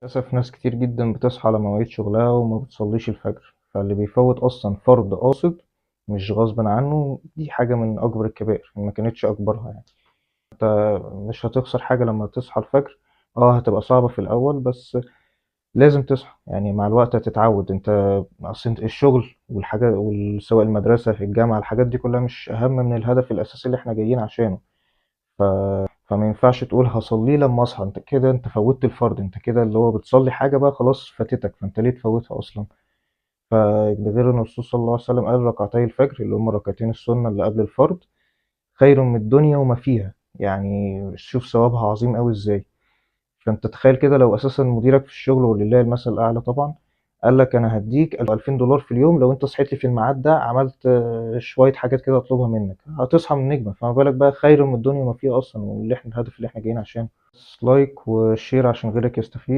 للأسف ناس كتير جدا بتصحى على مواعيد شغلها وما بتصليش الفجر، فاللي بيفوت أصلا فرض قاصد مش غصب عنه. دي حاجة من أكبر الكبائر، ما كانتش أكبرها يعني. مش هتخسر حاجة لما تصحى الفجر. اه هتبقى صعبة في الأول، بس لازم تصحى يعني. مع الوقت هتتعود انت. أصل انت الشغل والحاجات سواء المدرسة في الجامعة، الحاجات دي كلها مش أهم من الهدف الأساسي اللي احنا جايين عشانه. ف... فما ينفعش تقول هصليه لما اصحى، انت كده انت فوتت الفرض، انت كده اللي هو بتصلي حاجة بقى خلاص فاتتك، فانت ليه تفوتها اصلا؟ فغير ان الرسول صلى الله عليه وسلم قال ركعتي الفجر اللي هم ركعتين السنة اللي قبل الفرض خير من الدنيا وما فيها. يعني شوف ثوابها عظيم قوي ازاي. فانت تخيل كده لو اساسا مديرك في الشغل، ولله المثل الاعلى طبعا، قال لك انا هديك 2000 دولار في اليوم لو انت صحيت لي في الميعاد ده، عملت شويه حاجات كده اطلبها منك، هتصحى من النجمه. فما بالك بقى خير من الدنيا وما فيها اصلا، واللي احنا الهدف اللي احنا جايين عشانه. لايك وشير عشان غيرك يستفيد.